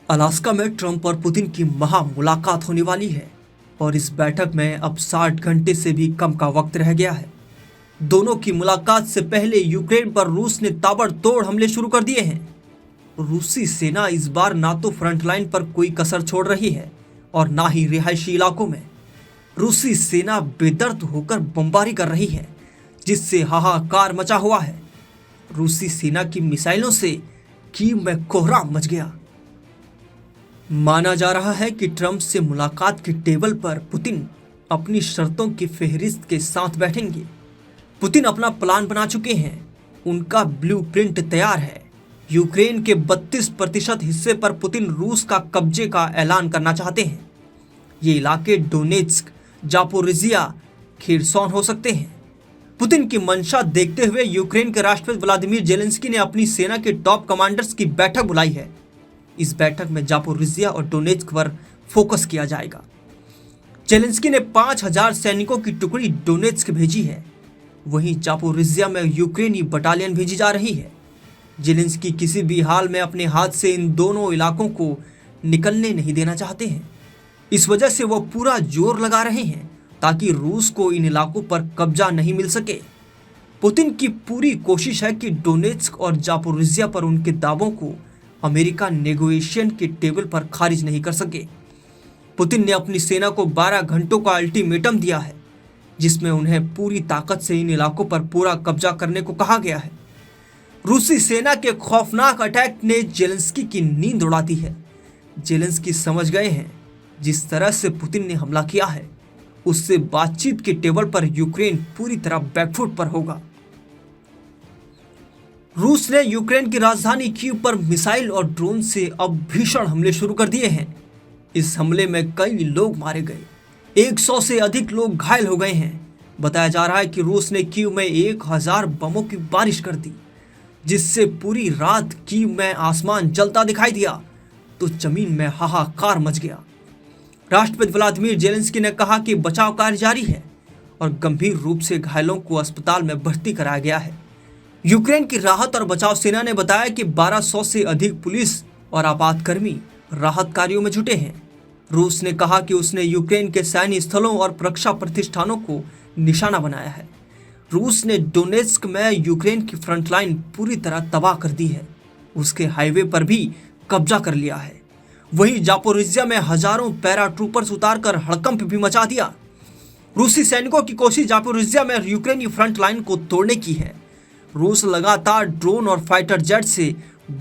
Alaska में Trump और Putin की महा मुलाकात होने वाली है और इस बैठक में अब 60 घंटे से भी कम का वक्त रह गया है। दोनों की मुलाकात से पहले यूक्रेन पर रूस ने ताबड़तोड़ हमले शुरू कर दिए हैं। रूसी सेना इस बार ना तो फ्रंटलाइन पर कोई कसर छोड़ रही है और ना ही रिहायशी इलाकों में। रूसी सेना बेदर्द होकर बमबारी कर रही है, जिससे हाहाकार मचा हुआ है। रूसी सेना की मिसाइलों से कीव में कोहराम मच गया। माना जा रहा है कि ट्रंप से मुलाकात के टेबल पर पुतिन अपनी शर्तों की फेहरिस्त के साथ बैठेंगे। पुतिन अपना प्लान बना चुके हैं, उनका ब्लूप्रिंट तैयार है। यूक्रेन के 32% हिस्से पर पुतिन रूस का कब्जे का ऐलान करना चाहते हैं। ये इलाके डोनेत्स्क, जापोरिजिया, खेरसॉन हो सकते हैं। पुतिन की मंशा देखते हुए यूक्रेन के राष्ट्रपति व्लादिमीर जेलेंस्की ने अपनी सेना के टॉप कमांडर्स की बैठक बुलाई है। इस बैठक में जापोरिजिया और डोनेत्स्क पर फोकस किया जाएगा। जेलेंस्की ने 5000 सैनिकों की टुकड़ी डोनेत्स्क भेजी है। वहीं जापोरिजिया में यूक्रेनी बटालियन भेजी जा रही है। जेलेंस्की किसी भी हाल में अपने हाथ से इन दोनों इलाकों को निकलने नहीं देना चाहते हैं। इस वजह से वो पूरा जोर लगा रहे हैं ताकि रूस को इन इलाकों पर कब्जा नहीं मिल सके। पुतिन की पूरी कोशिश है कि डोनेत्स्क और जापोरिजिया पर उनके दावों को अमेरिका नेगोशिएशन के टेबल पर खारिज नहीं कर सके। पुतिन ने अपनी सेना को 12 घंटों का अल्टीमेटम दिया है, जिसमें उन्हें पूरी ताकत से इन इलाकों पर पूरा कब्जा करने को कहा गया है। रूसी सेना के खौफनाक अटैक ने जेलेंस्की की नींद उड़ा दी है। जेलेंस्की समझ गए हैं जिस तरह से पुतिन ने हमला किया है, उससे बातचीत के टेबल पर यूक्रेन पूरी तरह बैकफुट पर होगा। रूस ने यूक्रेन की राजधानी कीव पर मिसाइल और ड्रोन से अब भीषण हमले शुरू कर दिए हैं। इस हमले में कई लोग मारे गए, 100 से अधिक लोग घायल हो गए हैं। बताया जा रहा है कि रूस ने कीव में 1000 बमों की बारिश कर दी, जिससे पूरी रात कीव में आसमान जलता दिखाई दिया तो जमीन में हाहाकार मच गया। राष्ट्रपति व्लादिमीर जेलेंस्की ने कहा कि बचाव कार्य जारी है और गंभीर रूप से घायलों को अस्पताल में भर्ती कराया गया है। यूक्रेन की राहत और बचाव सेना ने बताया कि 1200 से अधिक पुलिस और आपातकर्मी राहत कार्यों में जुटे हैं। रूस ने कहा कि उसने यूक्रेन के सैन्य स्थलों और रक्षा प्रतिष्ठानों को निशाना बनाया है। रूस ने डोनेत्स्क में यूक्रेन की फ्रंटलाइन पूरी तरह तबाह कर दी है, उसके हाईवे पर भी कब्जा कर लिया है। वहीं जापोरिजिया में हजारों पैराट्रूपर्स उतारकर हड़कंप भी मचा दिया। रूसी सैनिकों की कोशिश जापोरिजिया में यूक्रेनी फ्रंट लाइन को तोड़ने की है। रूस लगातार ड्रोन और फाइटर जेट से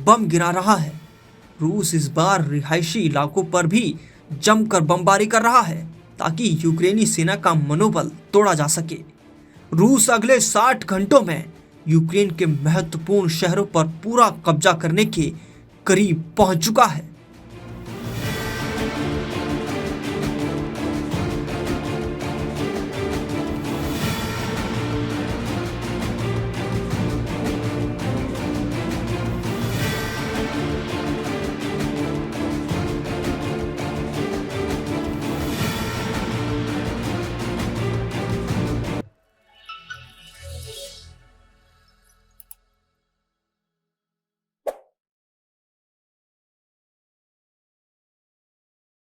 बम गिरा रहा है। रूस इस बार रिहायशी इलाकों पर भी जमकर बमबारी कर रहा है ताकि यूक्रेनी सेना का मनोबल तोड़ा जा सके। रूस अगले 60 घंटों में यूक्रेन के महत्वपूर्ण शहरों पर पूरा कब्जा करने के करीब पहुंच चुका है।